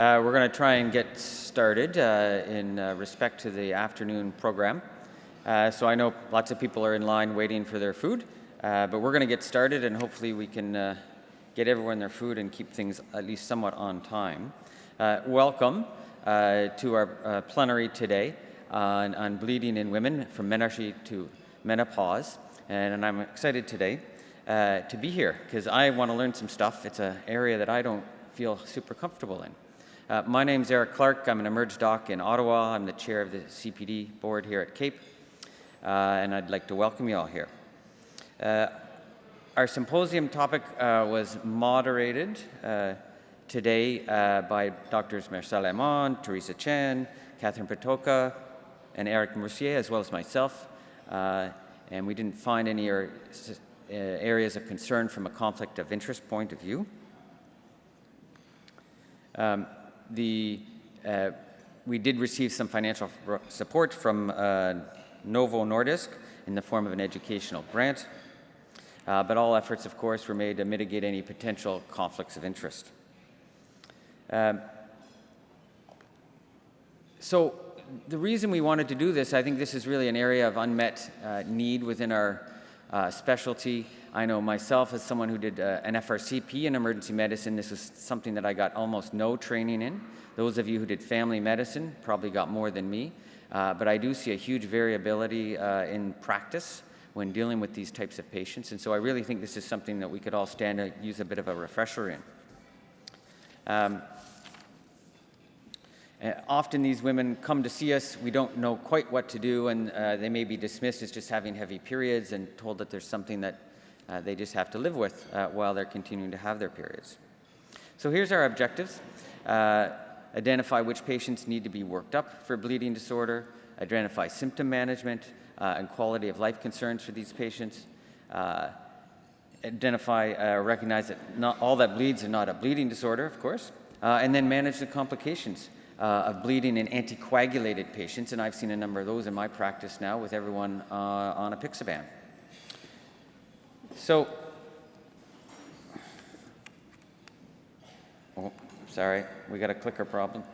We're going to try and get started in respect to the afternoon program. So I know lots of people are in line waiting for their food, but we're going to get started and hopefully we can get everyone their food and keep things at least somewhat on time. Welcome to our plenary today on bleeding in women from menarche to menopause. And I'm excited today to be here because I want to learn some stuff. It's an area that I don't feel super comfortable in. My name's Eric Clark. I'm an emerge doc in Ottawa. I'm the chair of the CPD board here at CAEP, and I'd like to welcome you all here. Our symposium topic was moderated today by Drs. Marcel Lemon, Teresa Chen, Catherine Patoka, and Eric Mercier, as well as myself, and we didn't find any areas of concern from a conflict of interest point of view. We did receive some financial support from Novo Nordisk in the form of an educational grant, but all efforts, of course, were made to mitigate any potential conflicts of interest. So the reason we wanted to do this, I think this is really an area of unmet need within our specialty. I know myself as someone who did an FRCP in emergency medicine, this was something that I got almost no training in. Those of you who did family medicine probably got more than me, but I do see a huge variability in practice when dealing with these types of patients, and so I really think this is something that we could all stand to use a bit of a refresher in. Often these women come to see us, we don't know quite what to do, and they may be dismissed as just having heavy periods and told that there's something that they just have to live with while they're continuing to have their periods. So here's our objectives. Identify which patients need to be worked up for bleeding disorder, identify symptom management and quality of life concerns for these patients, recognize that not all that bleeds is not a bleeding disorder, of course, and then manage the complications of bleeding in anticoagulated patients, and I've seen a number of those in my practice now with everyone on apixaban. So, oh, sorry, we got a clicker problem.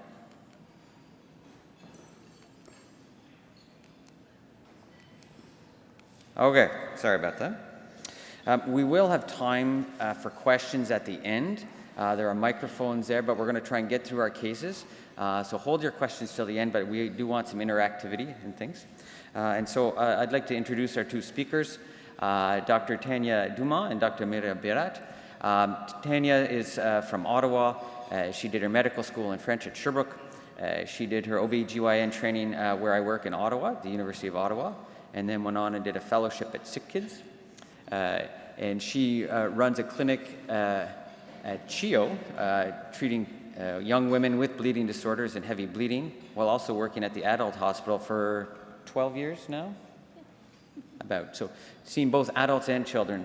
Okay, sorry about that. We will have time for questions at the end. There are microphones there, but we're going to try and get through our cases. So hold your questions till the end, but we do want some interactivity and things. And so I'd like to introduce our two speakers, Dr. Tania Dumont and Dr. Mihir Bhatt. Tania is from Ottawa. She did her medical school in French at Sherbrooke. She did her OB-GYN training where I work in Ottawa, the University of Ottawa, and then went on and did a fellowship at Sick Kids. And she runs a clinic at CHIO, treating young women with bleeding disorders and heavy bleeding, while also working at the adult hospital for 12 years now, so seeing both adults and children.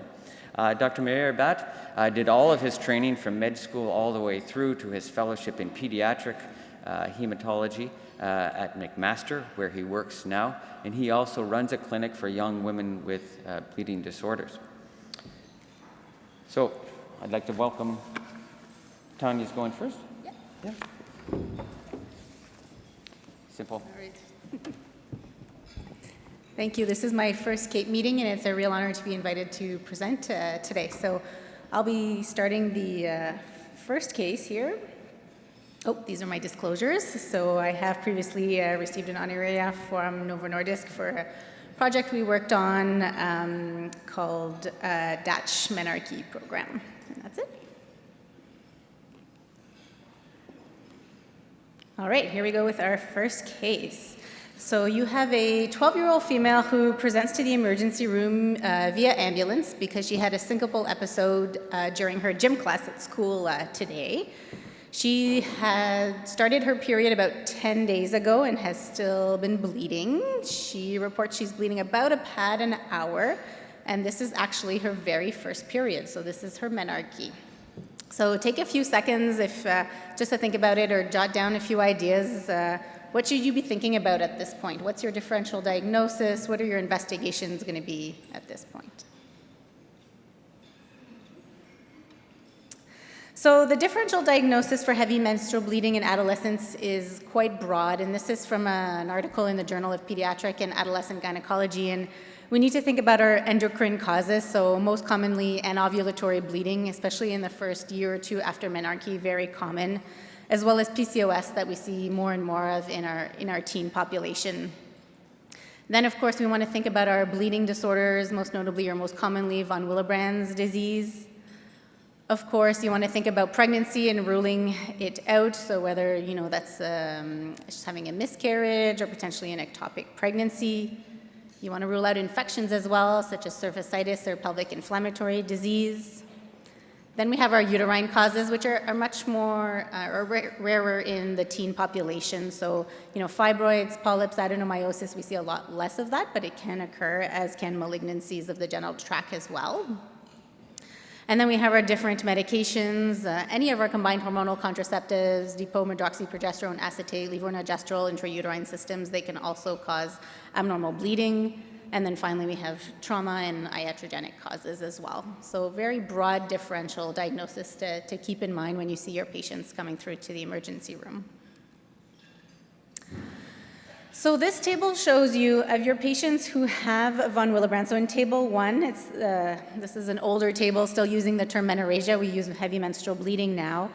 Dr. Mihir Bhatt did all of his training from med school all the way through to his fellowship in pediatric hematology at McMaster, where he works now, and he also runs a clinic for young women with bleeding disorders. So I'd like to welcome, Tanya's going first? Yeah. Simple. All right. Thank you. This is my first CAEP meeting, and it's a real honor to be invited to present today. So I'll be starting the first case here. Oh, these are my disclosures. So I have previously received an honoraria from Novo Nordisk for a project we worked on called Dutch Menarche program. And that's it. All right, here we go with our first case. So you have a 12-year-old female who presents to the emergency room via ambulance because she had a syncopal episode during her gym class at school today. She had started her period about 10 days ago and has still been bleeding. She reports she's bleeding about a pad an hour, and this is actually her very first period, so this is her menarche. So take a few seconds just to think about it or jot down a few ideas. What should you be thinking about at this point? What's your differential diagnosis? What are your investigations going to be at this point? So the differential diagnosis for heavy menstrual bleeding in adolescents is quite broad, and this is from an article in the Journal of Pediatric and Adolescent Gynecology. And we need to think about our endocrine causes, so most commonly anovulatory bleeding, especially in the first year or two after menarche, very common, as well as PCOS that we see more and more of in our teen population. Then, of course, we want to think about our bleeding disorders, most notably or most commonly von Willebrand's disease. Of course, you want to think about pregnancy and ruling it out, so whether, that's just having a miscarriage or potentially an ectopic pregnancy. You want to rule out infections as well, such as cervicitis or pelvic inflammatory disease. Then we have our uterine causes, which are much more rarer in the teen population. So, fibroids, polyps, adenomyosis, we see a lot less of that, but it can occur, as can malignancies of the genital tract as well. And then we have our different medications, any of our combined hormonal contraceptives, depot-medroxyprogesterone acetate, levonorgestrel, intrauterine systems, they can also cause abnormal bleeding. And then finally, we have trauma and iatrogenic causes as well. So very broad differential diagnosis to keep in mind when you see your patients coming through to the emergency room. So this table shows you of your patients who have von Willebrand. So in table 1, this is an older table, still using the term menorrhagia. We use heavy menstrual bleeding now,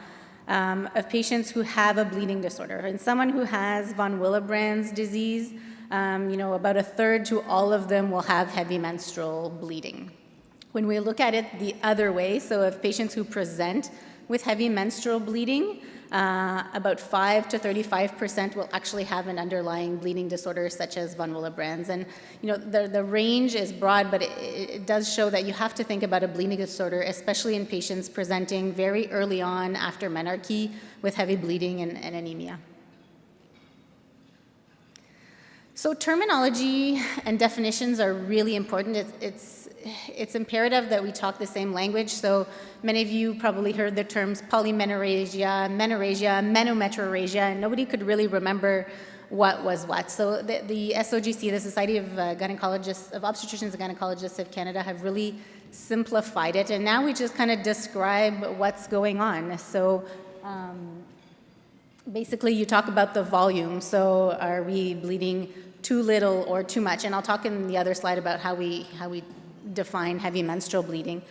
of patients who have a bleeding disorder. And someone who has von Willebrand's disease, about a third to all of them will have heavy menstrual bleeding. When we look at it the other way, so of patients who present with heavy menstrual bleeding, about 5 to 35% will actually have an underlying bleeding disorder such as von Willebrand's. And the range is broad, but it does show that you have to think about a bleeding disorder, especially in patients presenting very early on after menarche with heavy bleeding and anemia. So terminology and definitions are really important. It's imperative that we talk the same language. So many of you probably heard the terms polymenorrhagia, menorrhagia, menometrorrhagia, and nobody could really remember what was what. So the SOGC, the Society of Gynecologists, of Obstetricians and Gynecologists of Canada, have really simplified it, and now we just kind of describe what's going on. So basically, you talk about the volume. So are we bleeding too little or too much? And I'll talk in the other slide about how we define heavy menstrual bleeding.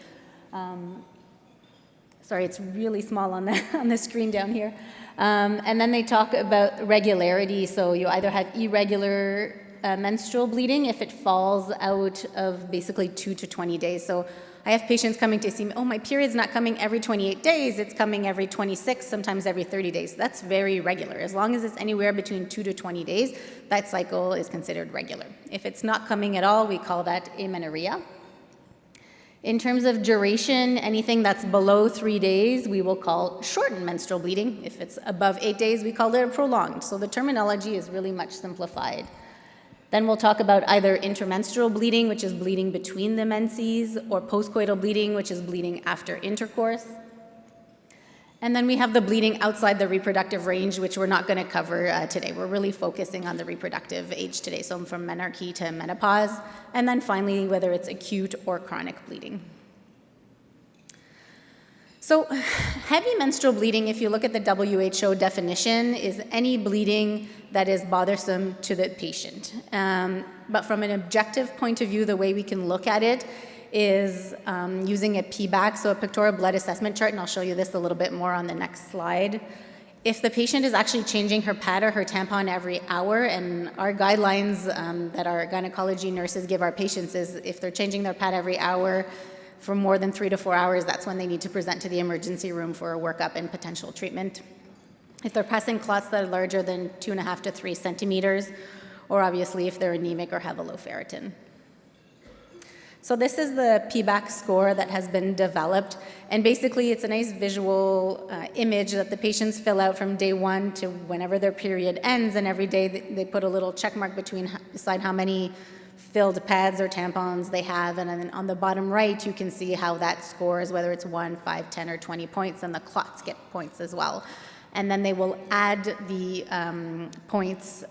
Sorry, it's really small on the screen down here. And then they talk about regularity. So you either have irregular menstrual bleeding if it falls out of basically 2 to 20 days. So I have patients coming to see me, my period's not coming every 28 days, it's coming every 26, sometimes every 30 days. That's very regular. As long as it's anywhere between 2 to 20 days, that cycle is considered regular. If it's not coming at all, we call that amenorrhea. In terms of duration, anything that's below 3 days, we will call shortened menstrual bleeding. If it's above 8 days, we call it prolonged. So the terminology is really much simplified. Then we'll talk about either intermenstrual bleeding, which is bleeding between the menses, or postcoital bleeding, which is bleeding after intercourse. And then we have the bleeding outside the reproductive range, which we're not going to cover today. We're really focusing on the reproductive age today, so from menarche to menopause. And then finally, whether it's acute or chronic bleeding. So heavy menstrual bleeding, if you look at the WHO definition, is any bleeding that is bothersome to the patient. But from an objective point of view, the way we can look at it is using a PBAC, so a pictorial blood assessment chart, and I'll show you this a little bit more on the next slide. If the patient is actually changing her pad or her tampon every hour, and our guidelines that our gynecology nurses give our patients is if they're changing their pad every hour for more than 3 to 4 hours, that's when they need to present to the emergency room for a workup and potential treatment. If they're passing clots that are larger than 2.5 to 3 centimeters, or obviously if they're anemic or have a low ferritin. So this is the PBAC score that has been developed, and basically it's a nice visual image that the patients fill out from day 1 to whenever their period ends, and every day they put a little check mark beside how many filled pads or tampons they have, and then on the bottom right you can see how that scores, whether it's 1, 5, 10, or 20 points, and the clots get points as well. And then they will add the points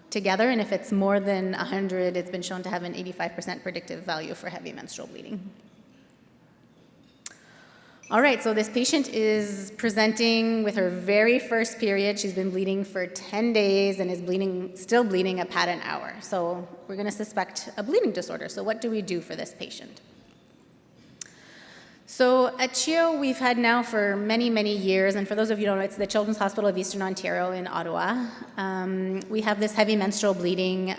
together, and if it's more than 100, it's been shown to have an 85% predictive value for heavy menstrual bleeding. All right, so this patient is presenting with her very first period. She's been bleeding for 10 days and is still bleeding a pad an hour. So we're going to suspect a bleeding disorder. So what do we do for this patient? So at CHEO, we've had now for many, many years, and for those of you who don't know, it's the Children's Hospital of Eastern Ontario in Ottawa. We have this heavy menstrual bleeding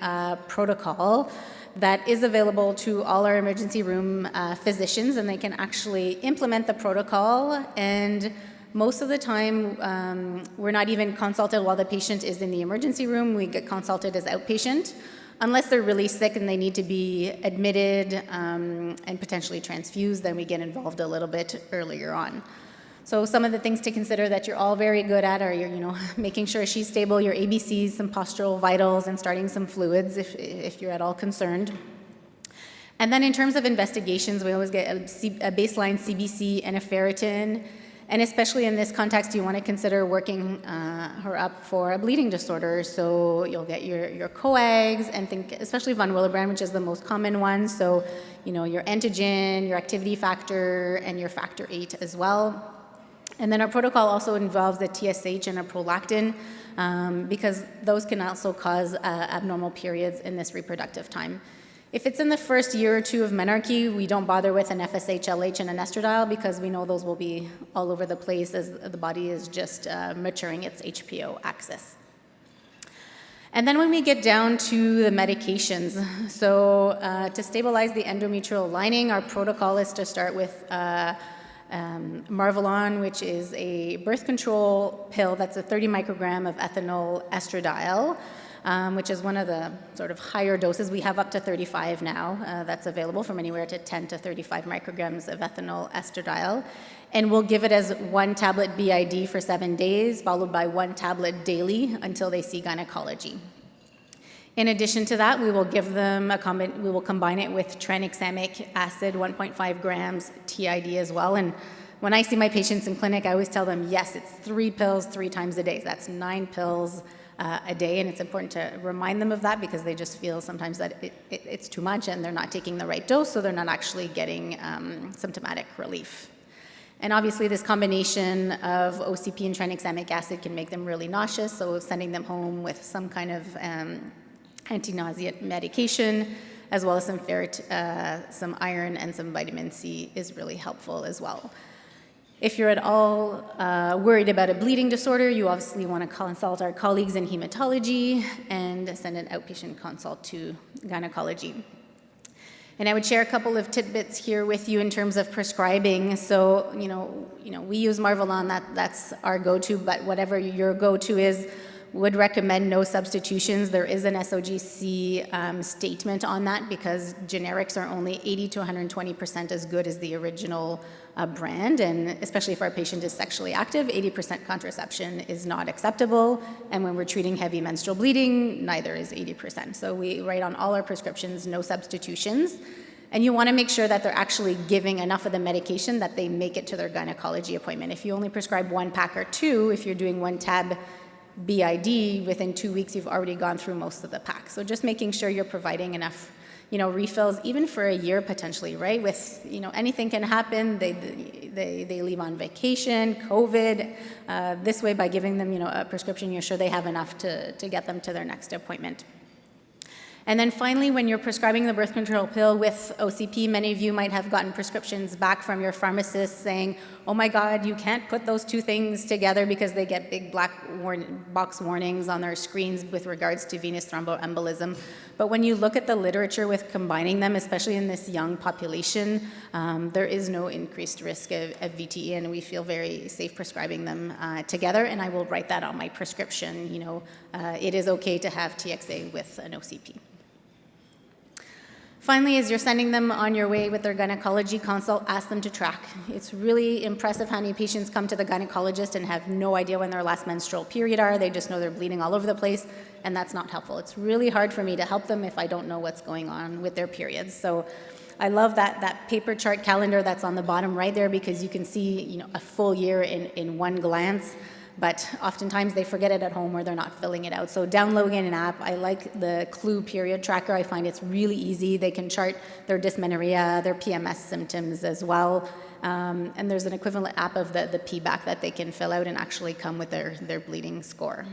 protocol that is available to all our emergency room physicians, and they can actually implement the protocol. And most of the time, we're not even consulted while the patient is in the emergency room. We get consulted as outpatient, unless they're really sick and they need to be admitted and potentially transfused, then we get involved a little bit earlier on. So some of the things to consider that you're all very good at are, making sure she's stable, your ABCs, some postural vitals, and starting some fluids if you're at all concerned. And then in terms of investigations, we always get a baseline CBC and a ferritin. And especially in this context, you want to consider working her up for a bleeding disorder. So you'll get your coags and think, especially von Willebrand, which is the most common one. So, your antigen, your activity factor, and your factor VIII as well. And then our protocol also involves a TSH and a prolactin because those can also cause abnormal periods in this reproductive time. If it's in the first year or two of menarche, we don't bother with an FSH, LH, and an estradiol because we know those will be all over the place as the body is just maturing its HPO axis. And then when we get down to the medications, so to stabilize the endometrial lining, our protocol is to start with Marvelon, which is a birth control pill that's a 30 microgram of ethinyl estradiol, which is one of the sort of higher doses. We have up to 35 now. That's available from anywhere to 10 to 35 micrograms of ethinyl estradiol. And we'll give it as 1 tablet BID for 7 days, followed by 1 tablet daily until they see gynecology. In addition to that, we will give them we will combine it with tranexamic acid, 1.5 grams TID as well. And when I see my patients in clinic, I always tell them, yes, it's 3 pills 3 times a day. That's 9 pills a day, and it's important to remind them of that because they just feel sometimes that it's too much and they're not taking the right dose, so they're not actually getting symptomatic relief. And obviously this combination of OCP and tranexamic acid can make them really nauseous, so sending them home with some kind of anti-nauseant medication, as well as some iron and some vitamin C is really helpful as well. If you're at all worried about a bleeding disorder, you obviously want to consult our colleagues in hematology and send an outpatient consult to gynecology. And I would share a couple of tidbits here with you in terms of prescribing. So, we use Marvelon, that's our go-to, but whatever your go-to is, would recommend no substitutions. There is an SOGC statement on that because generics are only 80 to 120% as good as the original brand, and especially if our patient is sexually active, 80% contraception is not acceptable, and when we're treating heavy menstrual bleeding, neither is 80%. So we write on all our prescriptions, no substitutions, and you want to make sure that they're actually giving enough of the medication that they make it to their gynecology appointment. If you only prescribe 1 pack or 2, if you're doing 1 tab BID, within 2 weeks you've already gone through most of the pack. So just making sure you're providing enough, refills even for a year potentially, right? With, anything can happen. They leave on vacation, COVID. This way, by giving them, a prescription, you're sure they have enough to get them to their next appointment. And then finally, when you're prescribing the birth control pill with OCP, many of you might have gotten prescriptions back from your pharmacist saying, oh my God, you can't put those 2 things together because they get big black box warnings on their screens with regards to venous thromboembolism. But when you look at the literature with combining them, especially in this young population, there is no increased risk of VTE, and we feel very safe prescribing them together, and I will write that on my prescription. It is okay to have TXA with an OCP. Finally, as you're sending them on your way with their gynecology consult, ask them to track. It's really impressive how many patients come to the gynecologist and have no idea when their last menstrual period are. They just know they're bleeding all over the place, and that's not helpful. It's really hard for me to help them if I don't know what's going on with their periods. So I love that paper chart calendar that's on the bottom right there because you can see a full year in one glance. but oftentimes they forget it at home or they're not filling it out. So downloading an app, I like the Clue period tracker. I find it's really easy. They can chart their dysmenorrhea, their PMS symptoms as well. And there's an equivalent app of the PBAC that they can fill out and actually come with their bleeding score.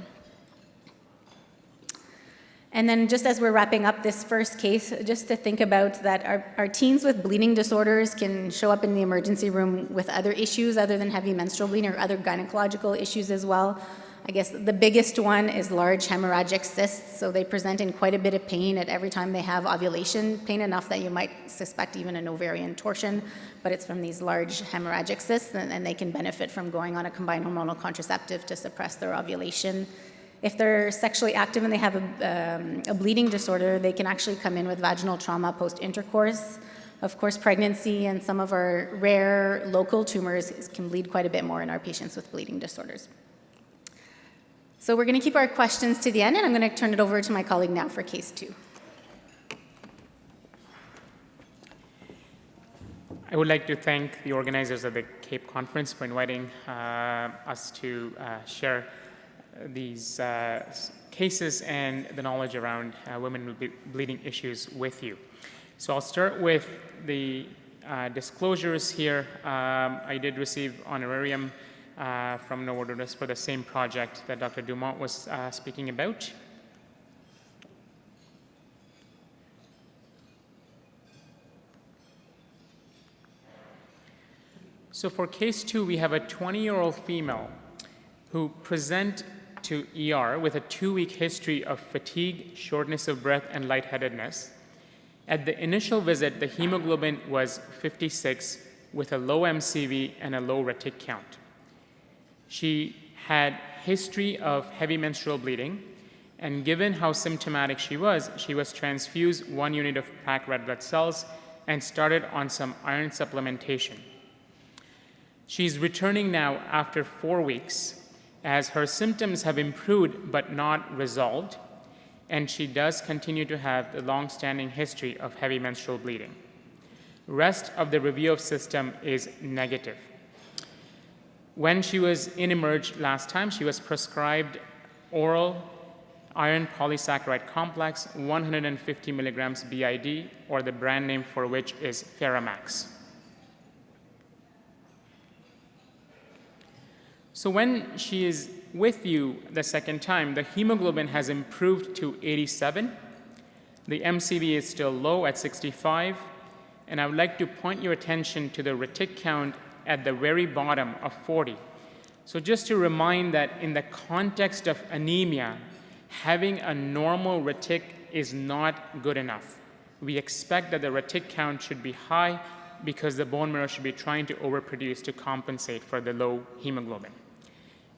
And then just as we're wrapping up this first case, just to think about that our teens with bleeding disorders can show up in the emergency room with other issues other than heavy menstrual bleeding or other gynecological issues as well. I guess the biggest one is large hemorrhagic cysts. So they present in quite a bit of pain at every time they have ovulation, pain enough that you might suspect even an ovarian torsion, but it's from these large hemorrhagic cysts, and they can benefit from going on a combined hormonal contraceptive to suppress their ovulation. If they're sexually active and they have a bleeding disorder, they can actually come in with vaginal trauma post-intercourse. Of course, pregnancy and some of our rare local tumors can bleed quite a bit more in our patients with bleeding disorders. So we're going to keep our questions to the end, and I'm going to turn it over to my colleague now for case 2. I would like to thank the organizers of the CAEP conference for inviting us to share these cases and the knowledge around women with bleeding issues with you. So I'll start with the disclosures here. I did receive honorarium from Moderator for the same project that Dr. Dumont was speaking about. So for case 2, we have a 20-year-old female who present to ER with a 2-week history of fatigue, shortness of breath, and lightheadedness. At the initial visit, the hemoglobin was 56 with a low MCV and a low retic count. She had history of heavy menstrual bleeding, and given how symptomatic she was transfused 1 unit of packed red blood cells and started on some iron supplementation. She's returning now after 4 weeks, as her symptoms have improved but not resolved, and she does continue to have the long-standing history of heavy menstrual bleeding. Rest of the review of system is negative. When she was in Emerge last time, she was prescribed oral iron polysaccharide complex, 150 milligrams BID, or the brand name for which is Ferramax. So when she is with you the second time, the hemoglobin has improved to 87. The MCV is still low at 65. And I would like to point your attention to the retic count at the very bottom of 40. So just to remind that in the context of anemia, having a normal retic is not good enough. We expect that the retic count should be high because the bone marrow should be trying to overproduce to compensate for the low hemoglobin.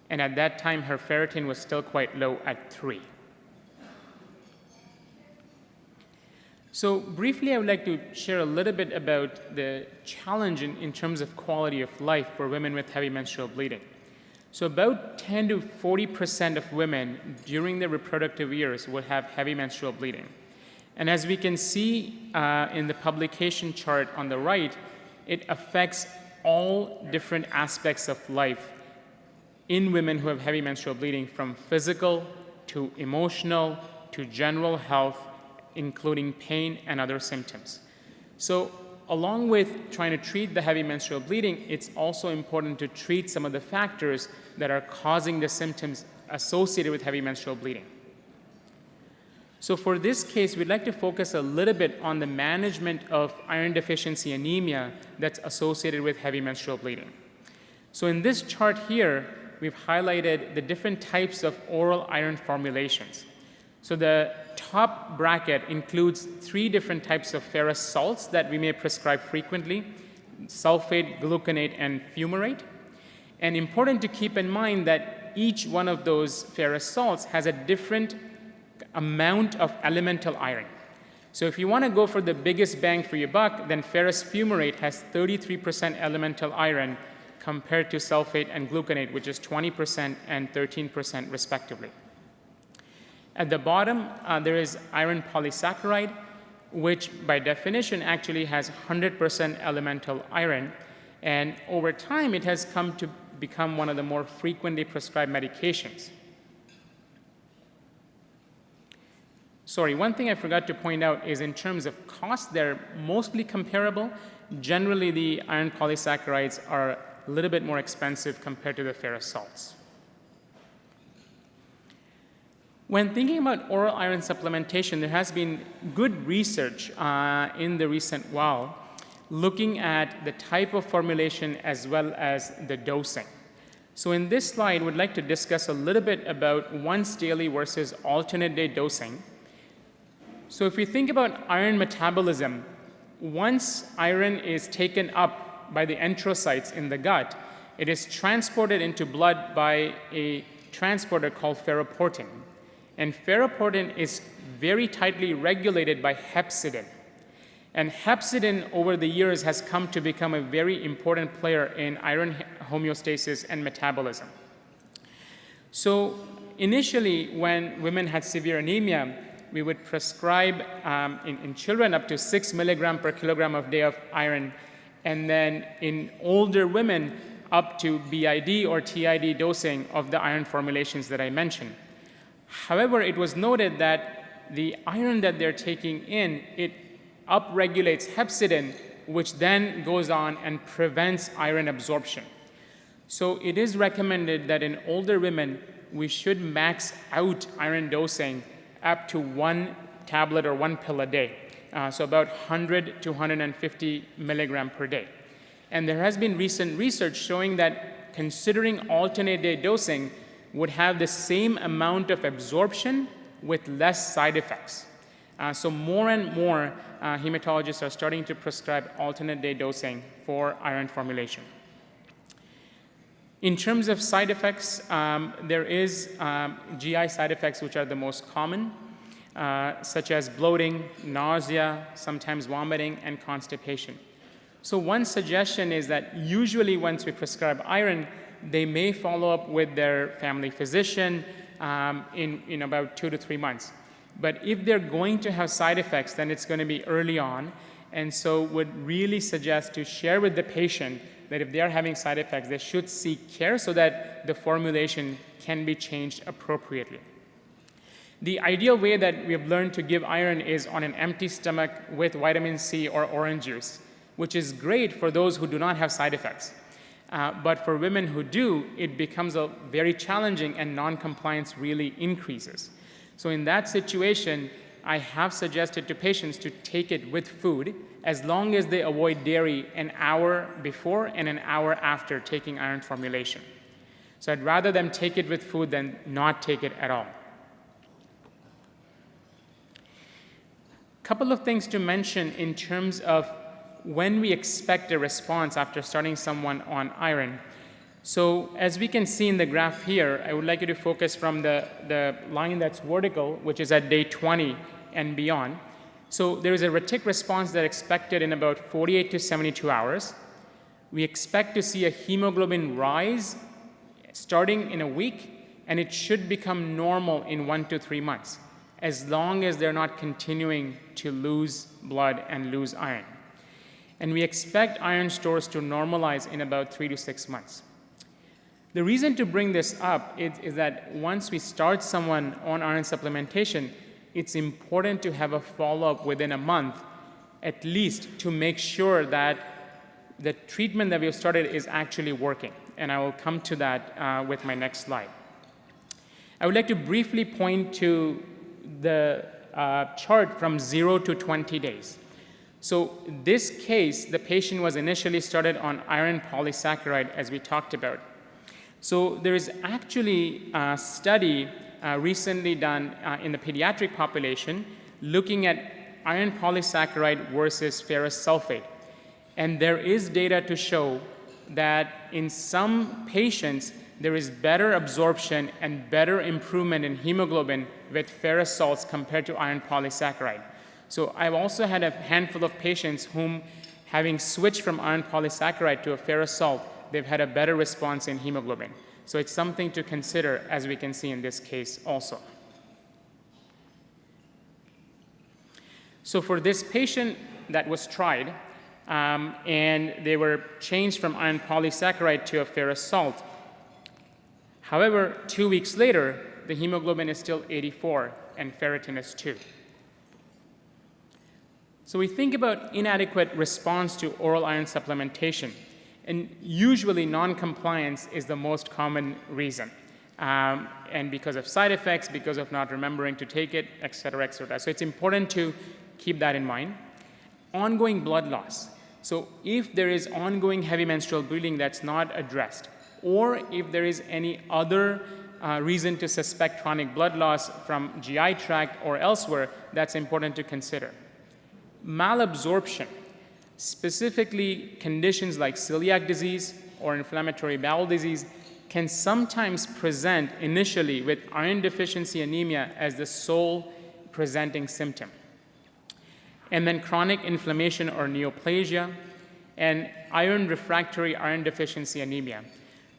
And at that time, her ferritin was still quite low at 3. So briefly, I would like to share a little bit about the challenge in terms of quality of life for women with heavy menstrual bleeding. So about 10 to 40% of women during their reproductive years will have heavy menstrual bleeding. And as we can see in the publication chart on the right, it affects all different aspects of life in women who have heavy menstrual bleeding, from physical to emotional to general health, including pain and other symptoms. So along with trying to treat the heavy menstrual bleeding, it's also important to treat some of the factors that are causing the symptoms associated with heavy menstrual bleeding. So for this case, we'd like to focus a little bit on the management of iron deficiency anemia that's associated with heavy menstrual bleeding. So in this chart here, we've highlighted the different types of oral iron formulations. So the top bracket includes 3 different types of ferrous salts that we may prescribe frequently: sulfate, gluconate, and fumarate. And important to keep in mind that each one of those ferrous salts has a different amount of elemental iron. So if you want to go for the biggest bang for your buck, then ferrous fumarate has 33% elemental iron compared to sulfate and gluconate, which is 20% and 13% respectively. At the bottom, there is iron polysaccharide, which by definition actually has 100% elemental iron. And over time, it has come to become one of the more frequently prescribed medications. Sorry, one thing I forgot to point out is in terms of cost, they're mostly comparable. Generally, the iron polysaccharides are a little bit more expensive compared to the ferrous salts. When thinking about oral iron supplementation, there has been good research in the recent while looking at the type of formulation as well as the dosing. So in this slide, we'd like to discuss a little bit about once daily versus alternate day dosing. So if we think about iron metabolism, once iron is taken up by the enterocytes in the gut, it is transported into blood by a transporter called ferroportin. And ferroportin is very tightly regulated by hepcidin. And hepcidin over the years has come to become a very important player in iron homeostasis and metabolism. So initially, when women had severe anemia, we would prescribe in children up to 6 milligram per kilogram of day of iron, and then in older women up to BID or TID dosing of the iron formulations that I mentioned. However, it was noted that the iron that they're taking in, it upregulates hepcidin, which then goes on and prevents iron absorption. So it is recommended that in older women, we should max out iron dosing up to 1 tablet or 1 pill a day, so about 100 to 150 milligram per day. And there has been recent research showing that considering alternate day dosing would have the same amount of absorption with less side effects. So more and more hematologists are starting to prescribe alternate day dosing for iron formulation. In terms of side effects, there is GI side effects which are the most common, such as bloating, nausea, sometimes vomiting, and constipation. So one suggestion is that usually once we prescribe iron, they may follow up with their family physician in about 2 to 3 months. But if they're going to have side effects, then it's going to be early on, and so would really suggest to share with the patient that if they are having side effects, they should seek care so that the formulation can be changed appropriately. The ideal way that we have learned to give iron is on an empty stomach with vitamin C or orange juice, which is great for those who do not have side effects. But for women who do, it becomes very challenging and non-compliance really increases. So in that situation, I have suggested to patients to take it with food as long as they avoid dairy an hour before and an hour after taking iron formulation. So I'd rather them take it with food than not take it at all. A couple of things to mention in terms of when we expect a response after starting someone on iron. So as we can see in the graph here, I would like you to focus from the line that's vertical, which is at day 20 and beyond. So there is a retic response that's expected in about 48 to 72 hours. We expect to see a hemoglobin rise starting in a week, and it should become normal in 1 to 3 months, as long as they're not continuing to lose blood and lose iron. And we expect iron stores to normalize in about 3 to 6 months. The reason to bring this up is that once we start someone on iron supplementation, it's important to have a follow-up within a month, at least, to make sure that the treatment that we have started is actually working. And I will come to that with my next slide. I would like to briefly point to the chart from 0 to 20 days. So this case, the patient was initially started on iron polysaccharide, as we talked about. So there is actually a study recently done in the pediatric population looking at iron polysaccharide versus ferrous sulfate. And there is data to show that in some patients, there is better absorption and better improvement in hemoglobin with ferrous salts compared to iron polysaccharide. So I've also had a handful of patients whom, having switched from iron polysaccharide to a ferrous salt, they've had a better response in hemoglobin. So it's something to consider, as we can see in this case also. So for this patient that was tried, and they were changed from iron polysaccharide to a ferrous salt, However, 2 weeks later, the hemoglobin is still 84 and ferritin is 2. So we think about inadequate response to oral iron supplementation, and usually non-compliance is the most common reason. And because of side effects, because of not remembering to take it, et cetera, et cetera. So it's important to keep that in mind. Ongoing blood loss. So if there is ongoing heavy menstrual bleeding that's not addressed, or if there is any other reason to suspect chronic blood loss from GI tract or elsewhere, that's important to consider. Malabsorption, specifically conditions like celiac disease or inflammatory bowel disease, can sometimes present initially with iron deficiency anemia as the sole presenting symptom. And then chronic inflammation or neoplasia, and iron refractory iron deficiency anemia.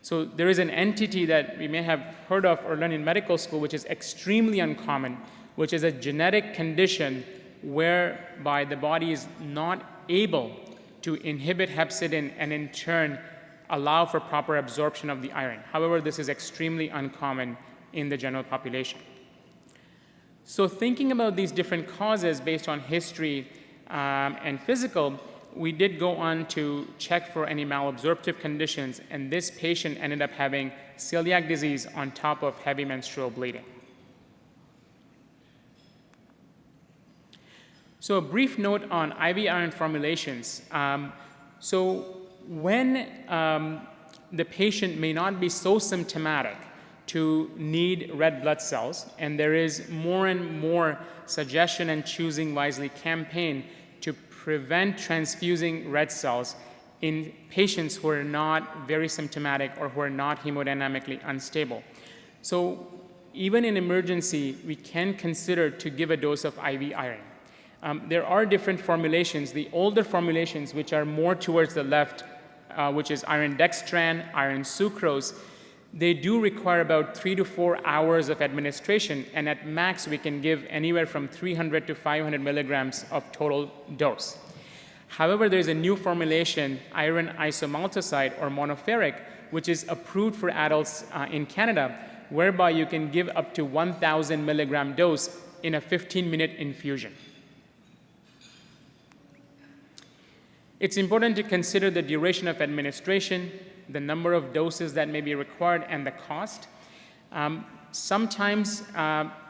So there is an entity that we may have heard of or learned in medical school, which is extremely uncommon, which is a genetic condition whereby the body is not able to inhibit hepcidin and in turn allow for proper absorption of the iron. However, this is extremely uncommon in the general population. So thinking about these different causes based on history and physical, we did go on to check for any malabsorptive conditions, and this patient ended up having celiac disease on top of heavy menstrual bleeding. So a brief note on IV iron formulations. So when the patient may not be so symptomatic to need red blood cells, and there is more and more suggestion and choosing wisely campaign to prevent transfusing red cells in patients who are not very symptomatic or who are not hemodynamically unstable. So even in emergency, we can consider to give a dose of IV iron. There are different formulations. The older formulations, which are more towards the left, which is iron dextran, iron sucrose, they do require about 3 to 4 hours of administration, and at max we can give anywhere from 300 to 500 milligrams of total dose. However, there is a new formulation, iron isomaltoside or monoferric, which is approved for adults in Canada, whereby you can give up to 1,000 milligram dose in a 15-minute infusion. It's important to consider the duration of administration, the number of doses that may be required, and the cost. Sometimes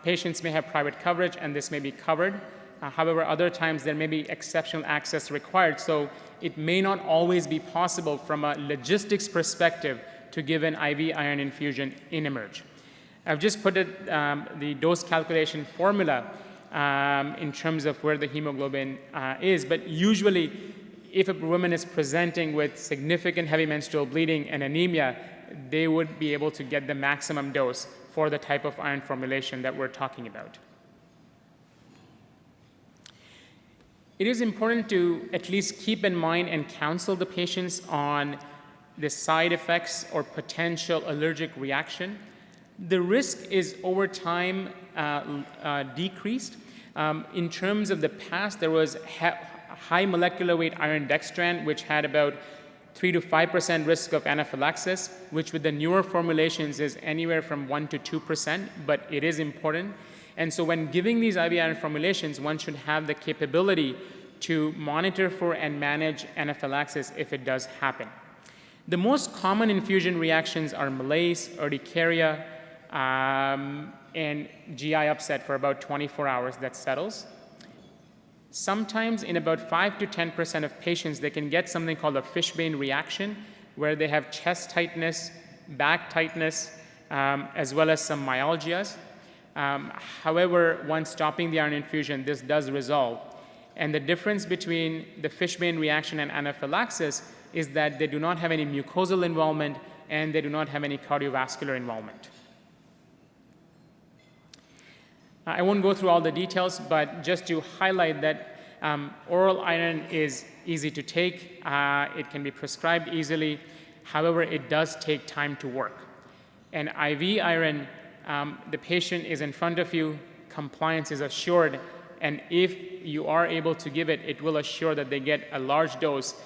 patients may have private coverage and this may be covered. However, other times there may be exceptional access required, so it may not always be possible from a logistics perspective to give an IV iron infusion in Emerge. I've just put the dose calculation formula in terms of where the hemoglobin is, but usually if a woman is presenting with significant heavy menstrual bleeding and anemia, they would be able to get the maximum dose for the type of iron formulation that we're talking about. It is important to at least keep in mind and counsel the patients on the side effects or potential allergic reaction. The risk is over time decreased. In terms of the past, there was high molecular weight iron dextran, which had about 3 to 5% risk of anaphylaxis, which with the newer formulations is anywhere from 1 to 2%, but it is important. And so when giving these IV iron formulations, one should have the capability to monitor for and manage anaphylaxis if it does happen. The most common infusion reactions are malaise, urticaria, and GI upset for about 24 hours that settles. Sometimes in about 5 to 10% of patients, they can get something called a Fishbane reaction, where they have chest tightness, back tightness, as well as some myalgias. However, once stopping the iron infusion, this does resolve. And the difference between the Fishbane reaction and anaphylaxis is that they do not have any mucosal involvement and they do not have any cardiovascular involvement. I won't go through all the details, but just to highlight that oral iron is easy to take. It can be prescribed easily. However, it does take time to work. And IV iron, the patient is in front of you, compliance is assured, and if you are able to give it, it will assure that they get a large dose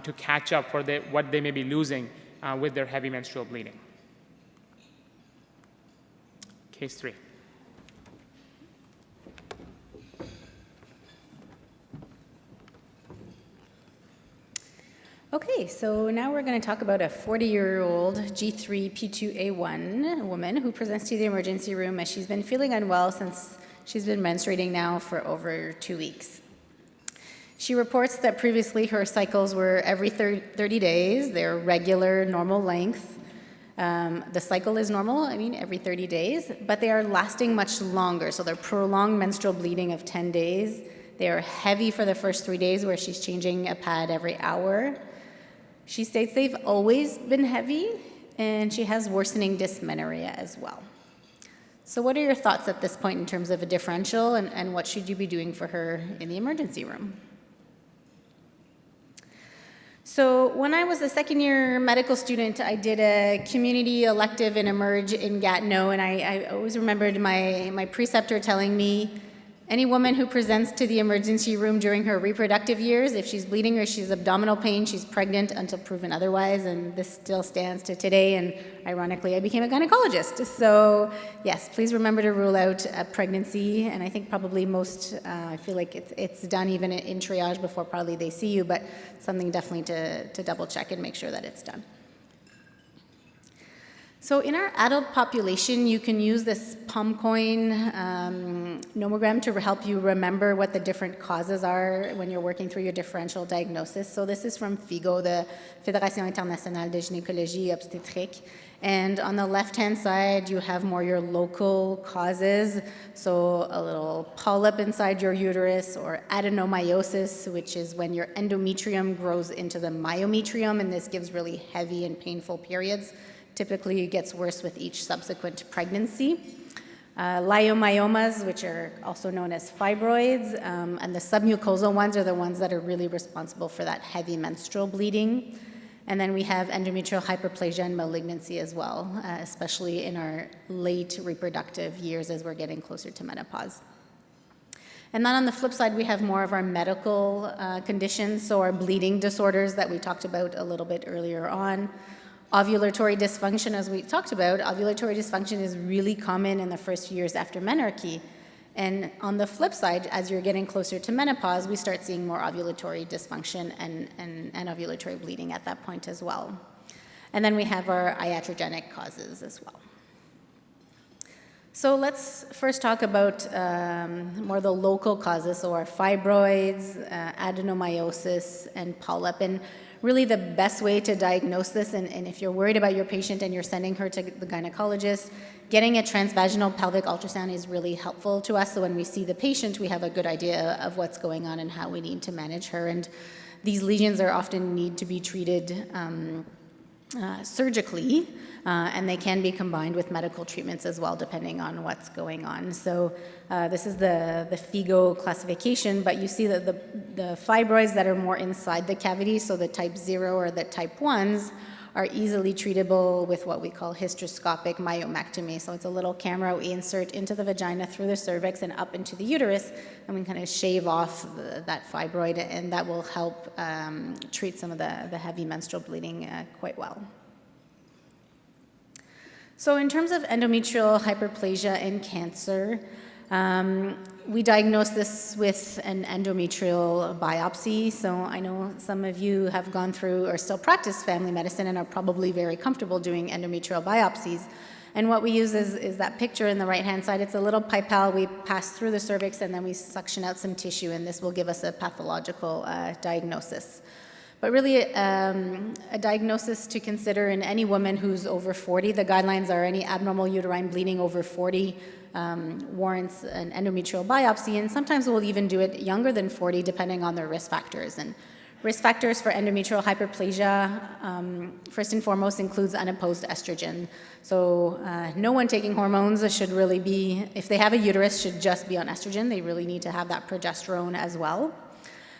to catch up for what they may be losing with their heavy menstrual bleeding. case 3. Okay, so now we're going to talk about a 40-year-old G3P2A1 woman who presents to the emergency room as she's been feeling unwell since she's been menstruating now for over 2 weeks. She reports that previously her cycles were every 30 days. They're regular, normal length. The cycle is normal, every 30 days, but they are lasting much longer. So they're prolonged menstrual bleeding of 10 days. They are heavy for the first 3 days where she's changing a pad every hour. She states they've always been heavy, and she has worsening dysmenorrhea as well. So what are your thoughts at this point in terms of a differential, and what should you be doing for her in the emergency room? So when I was a second-year medical student, I did a community elective in Emerge in Gatineau, and I always remembered my preceptor telling me, any woman who presents to the emergency room during her reproductive years, if she's bleeding or she's abdominal pain, she's pregnant until proven otherwise, and this still stands to today, and ironically, I became a gynecologist. So yes, please remember to rule out a pregnancy, and I think probably most, I feel like it's done even in triage before probably they see you, but something definitely to double check and make sure that it's done. So in our adult population, you can use this palm coin nomogram to help you remember what the different causes are when you're working through your differential diagnosis. So this is from FIGO, the Fédération Internationale de Gynécologie Obstétrique. And on the left-hand side, you have more your local causes. So a little polyp inside your uterus, or adenomyosis, which is when your endometrium grows into the myometrium, and this gives really heavy and painful periods. Typically, it gets worse with each subsequent pregnancy. Leiomyomas, which are also known as fibroids, and the submucosal ones are the ones that are really responsible for that heavy menstrual bleeding. And then we have endometrial hyperplasia and malignancy as well, especially in our late reproductive years as we're getting closer to menopause. And then on the flip side, we have more of our medical conditions, so our bleeding disorders that we talked about a little bit earlier on. Ovulatory dysfunction, as we talked about, ovulatory dysfunction is really common in the first few years after menarche. And on the flip side, as you're getting closer to menopause, we start seeing more ovulatory dysfunction and ovulatory bleeding at that point as well. And then we have our iatrogenic causes as well. So let's first talk about more the local causes, so our fibroids, adenomyosis, and polyp. And really the best way to diagnose this, and if you're worried about your patient and you're sending her to the gynecologist, getting a transvaginal pelvic ultrasound is really helpful to us. So when we see the patient, we have a good idea of what's going on and how we need to manage her. And these lesions are often need to be treated surgically, and they can be combined with medical treatments as well, depending on what's going on. So this is the FIGO classification, but you see that the fibroids that are more inside the cavity, so the type 0 or the type 1s, are easily treatable with what we call hysteroscopic myomectomy. So it's a little camera we insert into the vagina through the cervix and up into the uterus, and we kind of shave off that fibroid, and that will help treat some of the heavy menstrual bleeding quite well. So in terms of endometrial hyperplasia and cancer, we diagnose this with an endometrial biopsy. So I know some of you have gone through or still practice family medicine and are probably very comfortable doing endometrial biopsies. And what we use is that picture in the right-hand side. It's a little pipelle. We pass through the cervix and then we suction out some tissue, and this will give us a pathological diagnosis. But really, a diagnosis to consider in any woman who's over 40. The guidelines are any abnormal uterine bleeding over 40 warrants an endometrial biopsy, and sometimes we'll even do it younger than 40, depending on their risk factors. And risk factors for endometrial hyperplasia, first and foremost, includes unopposed estrogen. So no one taking hormones should really be, if they have a uterus, should just be on estrogen. They really need to have that progesterone as well.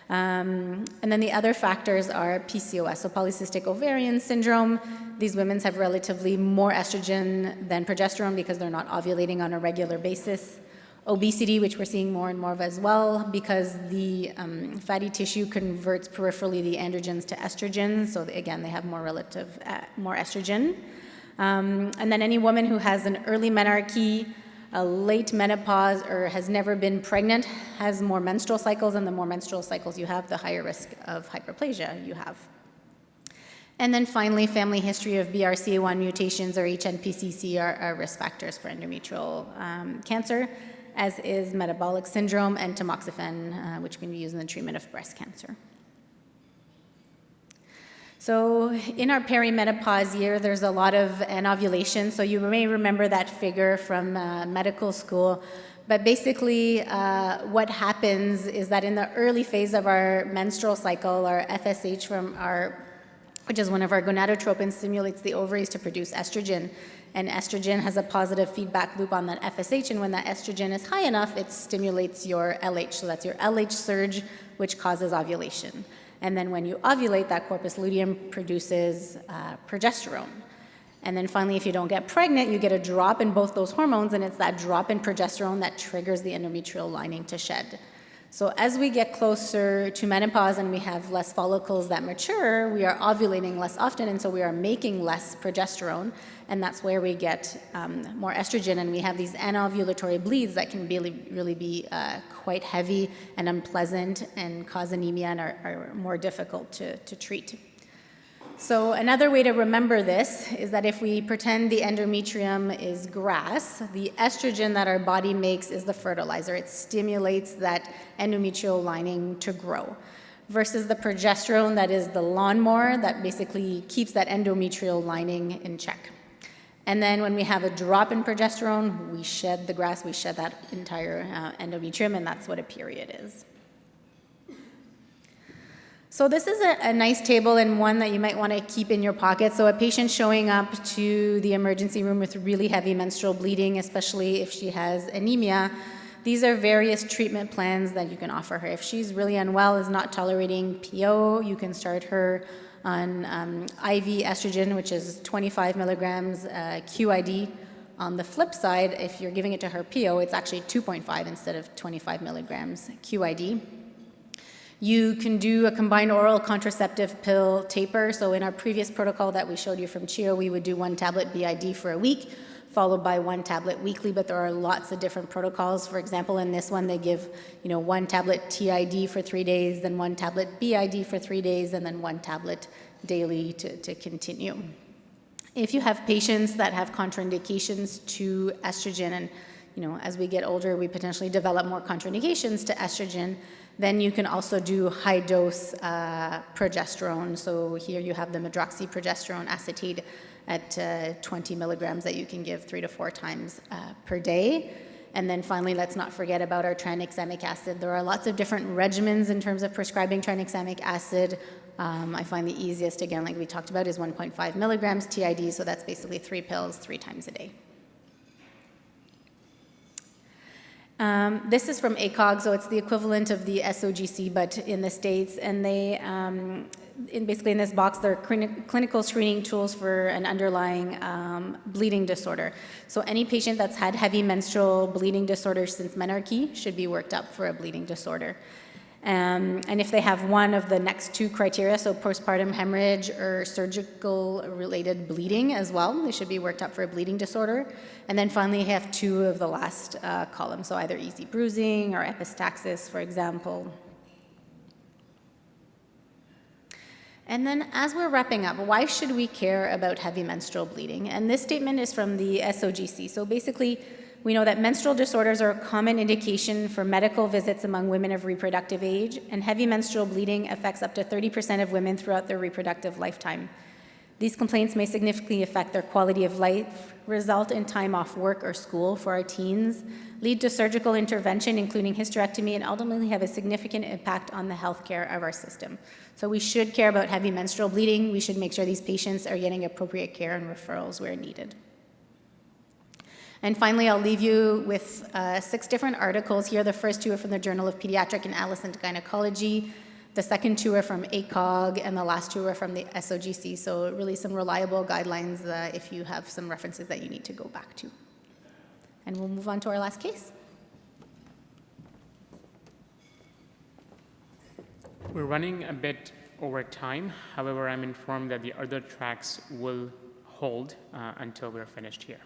And then the other factors are PCOS, so polycystic ovarian syndrome. These women have relatively more estrogen than progesterone because they're not ovulating on a regular basis. Obesity, which we're seeing more and more of as well, because the fatty tissue converts peripherally the androgens to estrogen, so again, they have more estrogen. And then any woman who has an early menarche, a late menopause or has never been pregnant has more menstrual cycles, and the more menstrual cycles you have, the higher risk of hyperplasia you have. And then finally, family history of BRCA1 mutations or HNPCC are risk factors for endometrial cancer, as is metabolic syndrome and tamoxifen, which can be used in the treatment of breast cancer. So in our perimenopause year, there's a lot of anovulation. So you may remember that figure from medical school. But basically, what happens is that in the early phase of our menstrual cycle, our FSH which is one of our gonadotropins, stimulates the ovaries to produce estrogen. And estrogen has a positive feedback loop on that FSH, and when that estrogen is high enough, it stimulates your LH. So that's your LH surge, which causes ovulation. And then when you ovulate, that corpus luteum produces progesterone. And then finally, if you don't get pregnant, you get a drop in both those hormones, and it's that drop in progesterone that triggers the endometrial lining to shed. So as we get closer to menopause and we have less follicles that mature, we are ovulating less often, and so we are making less progesterone, and that's where we get more estrogen, and we have these anovulatory bleeds that can really be quite heavy and unpleasant and cause anemia and are more difficult to treat. So another way to remember this is that if we pretend the endometrium is grass, the estrogen that our body makes is the fertilizer. It stimulates that endometrial lining to grow, versus the progesterone that is the lawnmower that basically keeps that endometrial lining in check. And then when we have a drop in progesterone, we shed the grass, we shed that entire endometrium, and that's what a period is. So this is a nice table and one that you might want to keep in your pocket. So a patient showing up to the emergency room with really heavy menstrual bleeding, especially if she has anemia, these are various treatment plans that you can offer her. If she's really unwell, is not tolerating PO, you can start her on IV estrogen, which is 25 milligrams QID. On the flip side, if you're giving it to her PO, it's actually 2.5 instead of 25 milligrams QID. You can do a combined oral contraceptive pill taper. So in our previous protocol that we showed you from CHIO, we would do 1 tablet BID for a week, followed by 1 tablet weekly, but there are lots of different protocols. For example, in this one, they give 1 tablet TID for 3 days, then 1 tablet BID for 3 days, and then 1 tablet daily to continue. If you have patients that have contraindications to estrogen, and as we get older, we potentially develop more contraindications to estrogen, then you can also do high-dose progesterone. So here you have the medroxyprogesterone acetate at 20 milligrams that you can give 3 to 4 times per day. And then finally, let's not forget about our tranexamic acid. There are lots of different regimens in terms of prescribing tranexamic acid. I find the easiest, again, like we talked about, is 1.5 milligrams TID, so that's basically 3 pills 3 times a day. This is from ACOG, so it's the equivalent of the SOGC, but in the States, and they, basically in this box, they're clinical screening tools for an underlying bleeding disorder. So any patient that's had heavy menstrual bleeding disorder since menarche should be worked up for a bleeding disorder. And if they have one of the next 2 criteria, so postpartum hemorrhage or surgical-related bleeding as well, they should be worked up for a bleeding disorder. And then finally, have 2 of the last columns, so either easy bruising or epistaxis, for example. And then as we're wrapping up, why should we care about heavy menstrual bleeding? And this statement is from the SOGC. So basically, we know that menstrual disorders are a common indication for medical visits among women of reproductive age, and heavy menstrual bleeding affects up to 30% of women throughout their reproductive lifetime. These complaints may significantly affect their quality of life, result in time off work or school for our teens, lead to surgical intervention, including hysterectomy, and ultimately have a significant impact on the healthcare of our system. So we should care about heavy menstrual bleeding. We should make sure these patients are getting appropriate care and referrals where needed. And finally, I'll leave you with 6 different articles here. The first 2 are from the Journal of Pediatric and Adolescent Gynecology. The second 2 are from ACOG, and the last 2 are from the SOGC. So really some reliable guidelines if you have some references that you need to go back to. And we'll move on to our last case. We're running a bit over time. However, I'm informed that the other tracks will hold until we're finished here.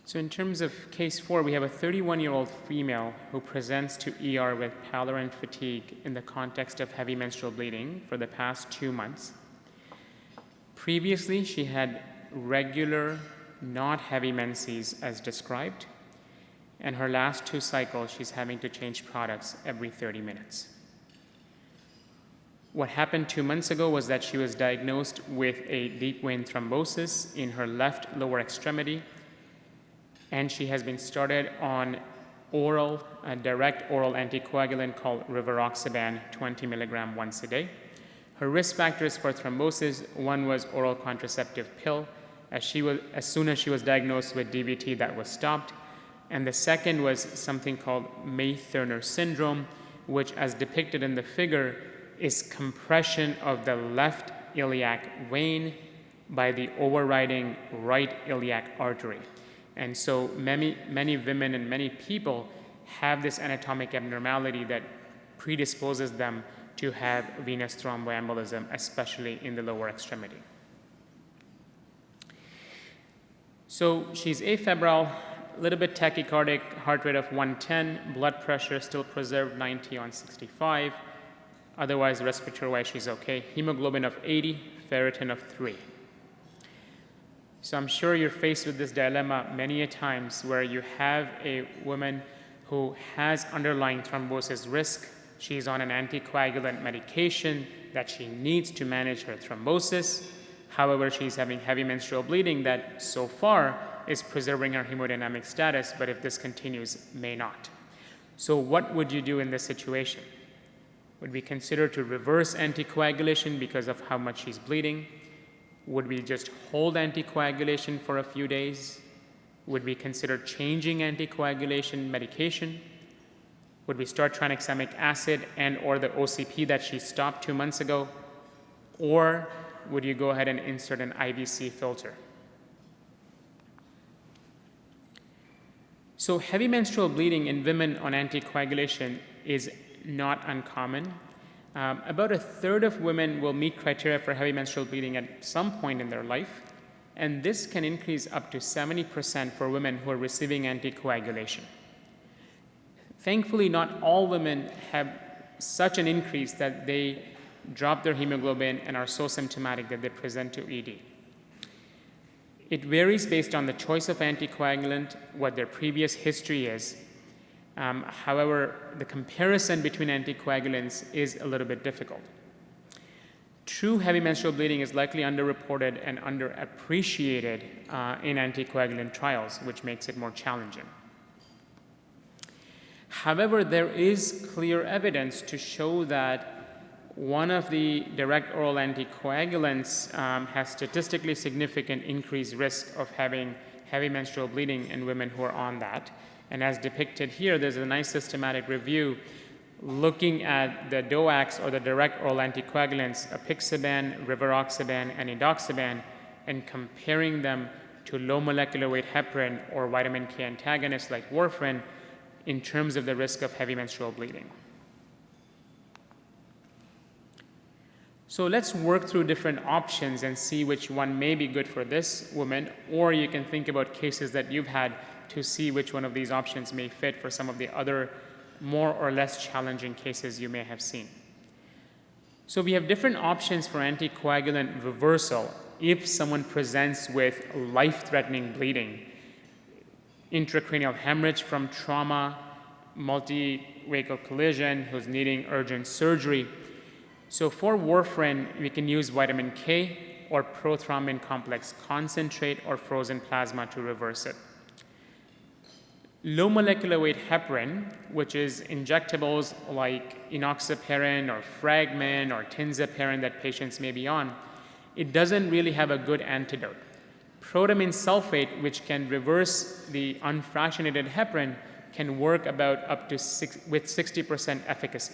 So in terms of case 4, we have a 31-year-old female who presents to ER with pallor and fatigue in the context of heavy menstrual bleeding for the past 2 months. Previously, she had regular, not heavy menses as described, and her last 2 cycles, she's having to change products every 30 minutes. What happened 2 months ago was that she was diagnosed with a deep vein thrombosis in her left lower extremity, and she has been started on a direct oral anticoagulant called rivaroxaban, 20 milligram once a day. Her risk factors for thrombosis, one was oral contraceptive pill. As soon as she was diagnosed with DVT, that was stopped. And the second was something called May-Thurner syndrome, which, as depicted in the figure, is compression of the left iliac vein by the overriding right iliac artery. And so many women and many people have this anatomic abnormality that predisposes them to have venous thromboembolism, especially in the lower extremity. So she's afebrile, a little bit tachycardic, heart rate of 110, blood pressure still preserved 90 on 65. Otherwise, respiratory-wise, she's okay. Hemoglobin of 80, ferritin of 3. So I'm sure you're faced with this dilemma many a times where you have a woman who has underlying thrombosis risk. She's on an anticoagulant medication that she needs to manage her thrombosis. However, she's having heavy menstrual bleeding that so far is preserving her hemodynamic status, but if this continues, may not. So what would you do in this situation? Would we consider to reverse anticoagulation because of how much she's bleeding? Would we just hold anticoagulation for a few days? Would we consider changing anticoagulation medication? Would we start tranexamic acid and or the OCP that she stopped 2 months ago? Or would you go ahead and insert an IVC filter? So heavy menstrual bleeding in women on anticoagulation is not uncommon. About a third of women will meet criteria for heavy menstrual bleeding at some point in their life, and this can increase up to 70% for women who are receiving anticoagulation. Thankfully, not all women have such an increase that they drop their hemoglobin and are so symptomatic that they present to ED. It varies based on the choice of anticoagulant, what their previous history is. However, the comparison between anticoagulants is a little bit difficult. True heavy menstrual bleeding is likely underreported and underappreciated in anticoagulant trials, which makes it more challenging. However, there is clear evidence to show that one of the direct oral anticoagulants has statistically significant increased risk of having heavy menstrual bleeding in women who are on that. And as depicted here, there's a nice systematic review looking at the DOACs or the direct oral anticoagulants, apixaban, rivaroxaban, and indoxaban, and comparing them to low molecular weight heparin or vitamin K antagonists like warfarin in terms of the risk of heavy menstrual bleeding. So let's work through different options and see which one may be good for this woman, or you can think about cases that you've had to see which one of these options may fit for some of the other more or less challenging cases you may have seen. So we have different options for anticoagulant reversal if someone presents with life-threatening bleeding, intracranial hemorrhage from trauma, multi-vehicle collision, who's needing urgent surgery. So for warfarin, we can use vitamin K or prothrombin complex concentrate or frozen plasma to reverse it. Low molecular weight heparin, which is injectables like enoxaparin or Fragmin or tinzaparin that patients may be on, it doesn't really have a good antidote. Protamine sulfate, which can reverse the unfractionated heparin, can work about up to with 60% efficacy.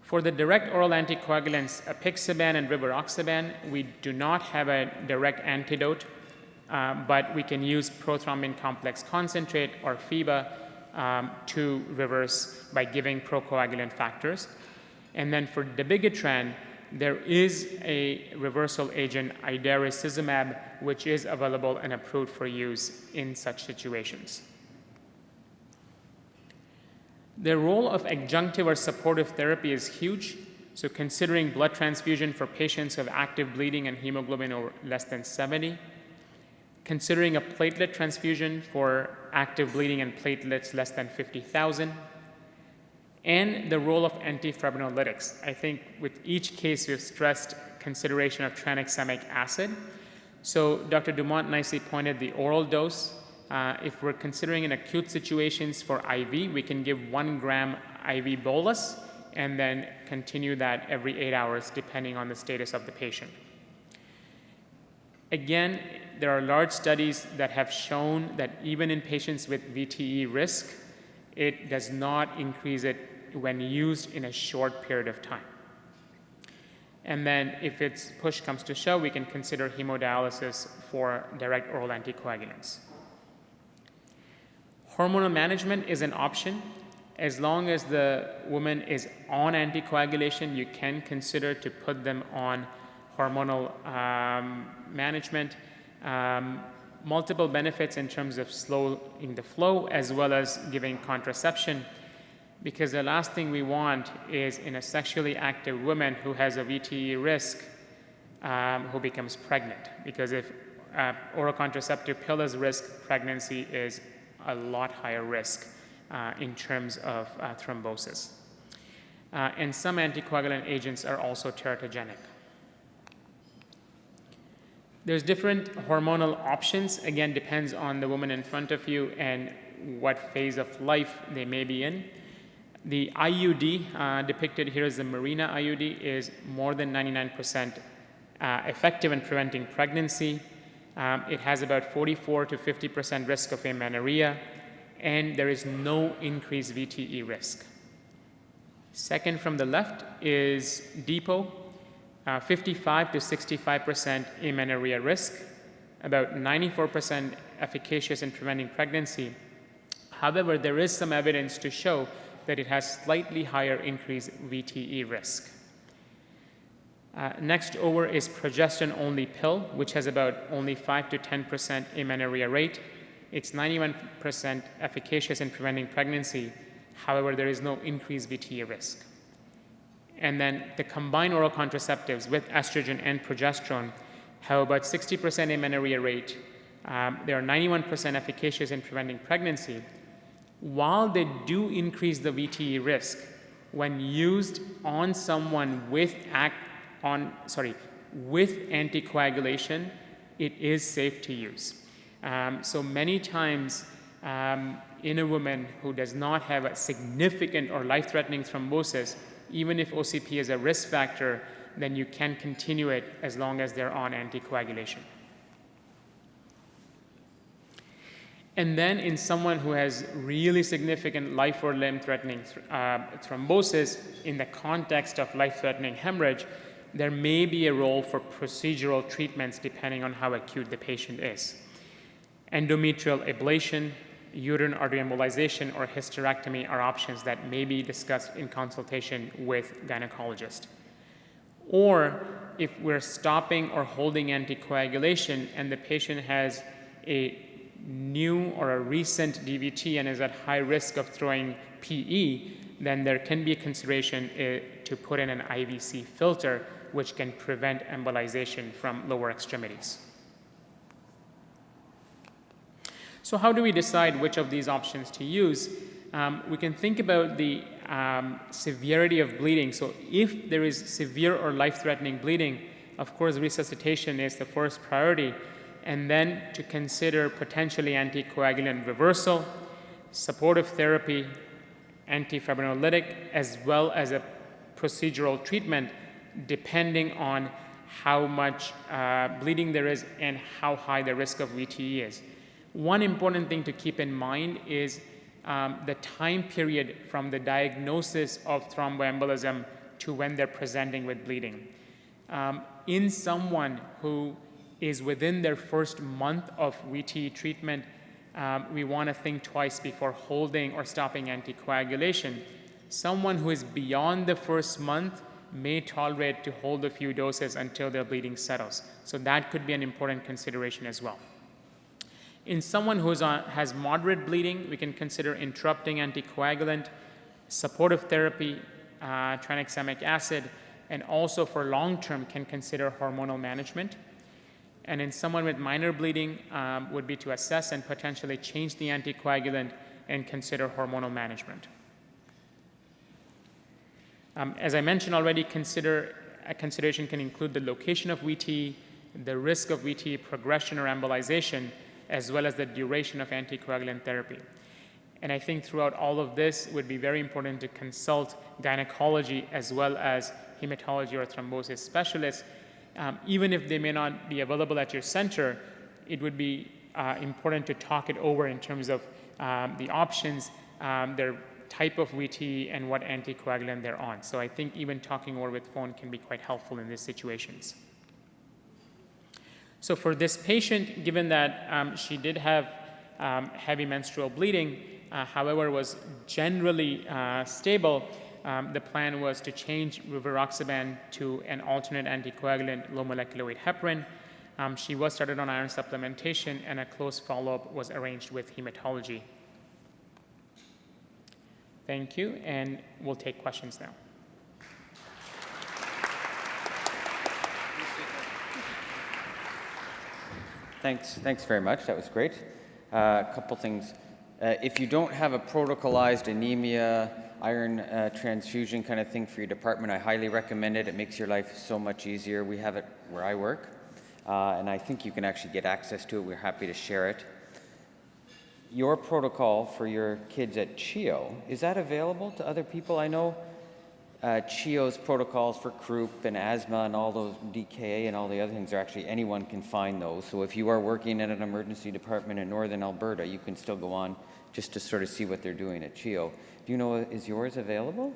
For the direct oral anticoagulants, apixaban and rivaroxaban, we do not have a direct antidote, but we can use prothrombin complex concentrate or FIBA to reverse by giving procoagulant factors. And then for dabigatran, there is a reversal agent, idarucizumab, which is available and approved for use in such situations. The role of adjunctive or supportive therapy is huge. So considering blood transfusion for patients who have active bleeding and hemoglobin or less than 70, considering a platelet transfusion for active bleeding and platelets less than 50,000, and the role of antifibrinolytics. I think with each case we've stressed consideration of tranexamic acid. So Dr. Dumont nicely pointed the oral dose. If we're considering in acute situations for IV, we can give 1 gram IV bolus and then continue that every 8 hours depending on the status of the patient. Again, there are large studies that have shown that even in patients with VTE risk, it does not increase it when used in a short period of time. And then if it's push comes to shove, we can consider hemodialysis for direct oral anticoagulants. Hormonal management is an option. As long as the woman is on anticoagulation, you can consider to put them on hormonal management. Multiple benefits in terms of slowing the flow as well as giving contraception, because the last thing we want is in a sexually active woman who has a VTE risk who becomes pregnant, because if oral contraceptive pill is risk, pregnancy is a lot higher risk in terms of thrombosis. And some anticoagulant agents are also teratogenic. There's different hormonal options. Again, depends on the woman in front of you and what phase of life they may be in. The IUD depicted here as the Mirena IUD is more than 99% effective in preventing pregnancy. It has about 44 to 50% risk of amenorrhea, and there is no increased VTE risk. Second from the left is Depot, 55 to 65% amenorrhea risk, about 94% efficacious in preventing pregnancy. However, there is some evidence to show that it has slightly higher increased VTE risk. Next over is progesterone-only pill, which has about only 5 to 10% amenorrhea rate. It's 91% efficacious in preventing pregnancy. However, there is no increased VTE risk. And then the combined oral contraceptives with estrogen and progesterone have about 60% amenorrhea rate. They are 91% efficacious in preventing pregnancy. While they do increase the VTE risk, when used on someone with anticoagulation, it is safe to use. So many times in a woman who does not have a significant or life-threatening thrombosis, even if OCP is a risk factor, then you can continue it as long as they're on anticoagulation. And then in someone who has really significant life or limb-threatening thrombosis in the context of life-threatening hemorrhage, there may be a role for procedural treatments depending on how acute the patient is. Endometrial ablation, uterine artery embolization, or hysterectomy are options that may be discussed in consultation with gynecologist. Or if we're stopping or holding anticoagulation and the patient has a new or a recent DVT and is at high risk of throwing PE, then there can be a consideration to put in an IVC filter, which can prevent embolization from lower extremities. So how do we decide which of these options to use? We can think about the severity of bleeding. So if there is severe or life-threatening bleeding, of course resuscitation is the first priority, and then to consider potentially anticoagulant reversal, supportive therapy, antifibrinolytic, as well as a procedural treatment depending on how much bleeding there is and how high the risk of VTE is. One important thing to keep in mind is the time period from the diagnosis of thromboembolism to when they're presenting with bleeding. In someone who is within their first month of VTE treatment, we want to think twice before holding or stopping anticoagulation. Someone who is beyond the first month, may tolerate to hold a few doses until their bleeding settles. So that could be an important consideration as well. In someone who has moderate bleeding, we can consider interrupting anticoagulant, supportive therapy, tranexamic acid, and also for long-term can consider hormonal management. And in someone with minor bleeding would be to assess and potentially change the anticoagulant and consider hormonal management. As I mentioned already, a consideration can include the location of VT, the risk of VT progression or embolization, as well as the duration of anticoagulant therapy. And I think throughout all of this, it would be very important to consult gynecology as well as hematology or thrombosis specialists. Even if they may not be available at your center, it would be important to talk it over in terms of the options, their type of VT, and what anticoagulant they're on. So I think even talking over with phone can be quite helpful in these situations. So for this patient, given that she did have heavy menstrual bleeding, however, was generally stable, the plan was to change rivaroxaban to an alternate anticoagulant, low molecular weight heparin. She was started on iron supplementation, and a close follow-up was arranged with hematology. Thank you, and we'll take questions now. Thanks very much. That was great. A couple things. If you don't have a protocolized anemia, iron transfusion kind of thing for your department, I highly recommend it. It makes your life so much easier. We have it where I work, and I think you can actually get access to it. We're happy to share it. Your protocol for your kids at CHEO, is that available to other people? I know CHEO's protocols for croup and asthma and all those DKA and all the other things are actually, anyone can find those. So if you are working in an emergency department in northern Alberta, you can still go on just to sort of see what they're doing at CHEO. Do you know, is yours available?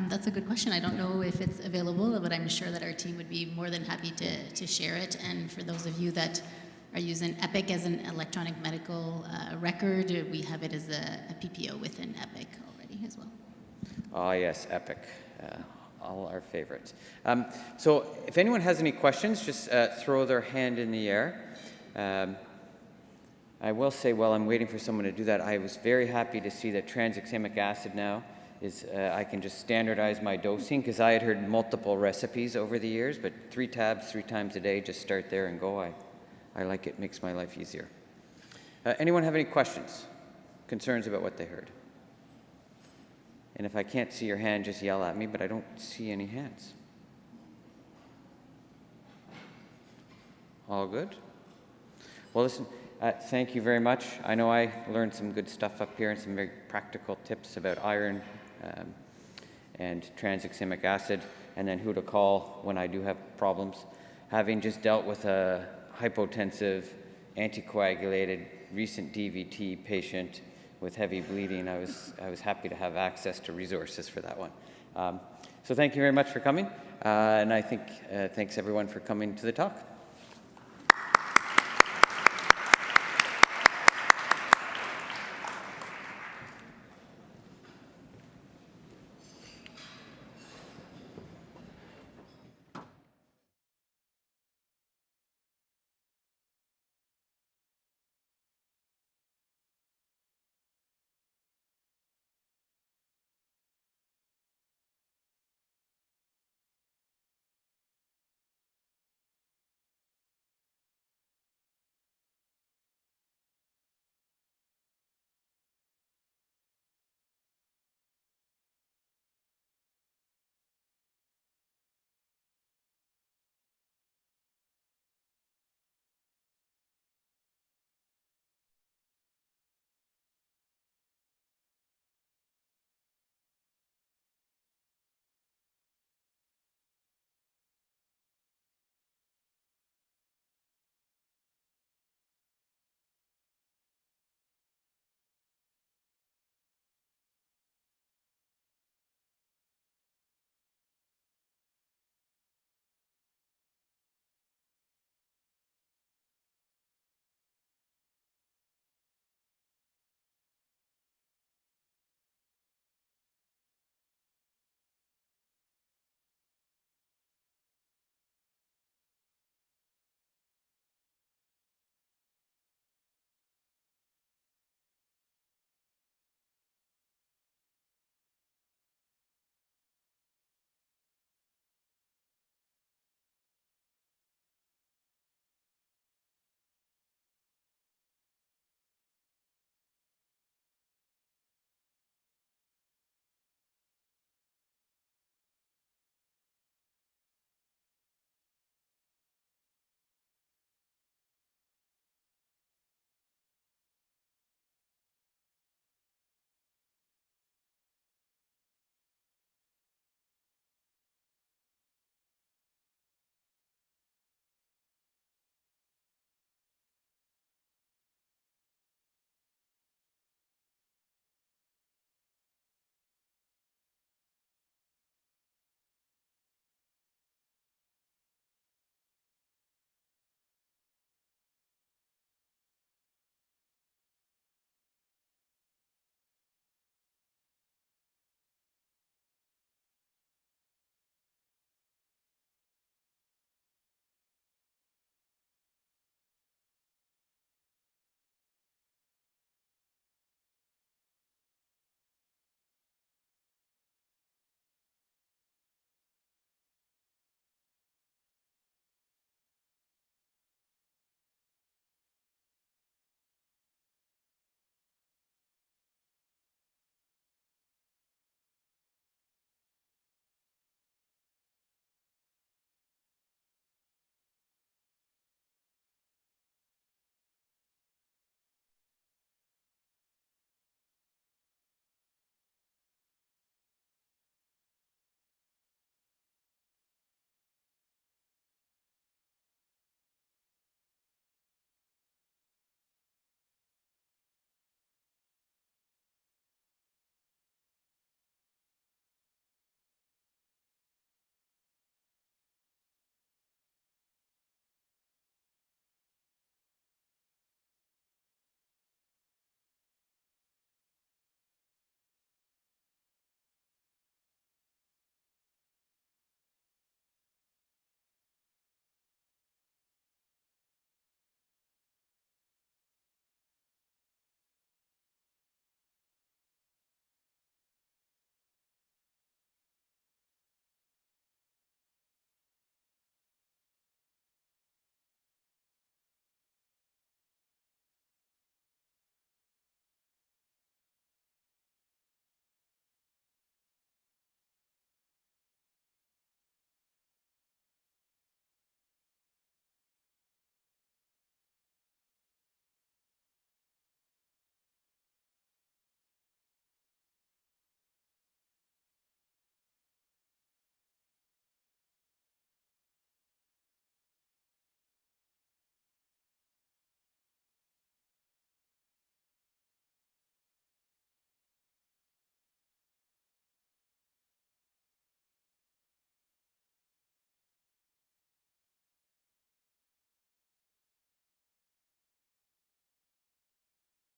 That's a good question. I don't know if it's available, but I'm sure that our team would be more than happy to share it. And for those of you that are using Epic as an electronic medical record, we have it as a PPO within Epic already as well. Oh yes, Epic. All our favorites. So if anyone has any questions, just throw their hand in the air. I will say, while I'm waiting for someone to do that, I was very happy to see that tranexamic acid now is, I can just standardize my dosing, because I had heard multiple recipes over the years, but 3 tabs 3 times a day, just start there and go. I like it, makes my life easier. Anyone have any questions, concerns about what they heard? And if I can't see your hand, just yell at me, but I don't see any hands. All good? Well, listen, thank you very much. I know I learned some good stuff up here and some very practical tips about iron and tranexamic acid, and then who to call when I do have problems. Having just dealt with a hypotensive, anticoagulated, recent DVT patient with heavy bleeding, I was happy to have access to resources for that one. So thank you very much for coming, and I think thanks everyone for coming to the talk.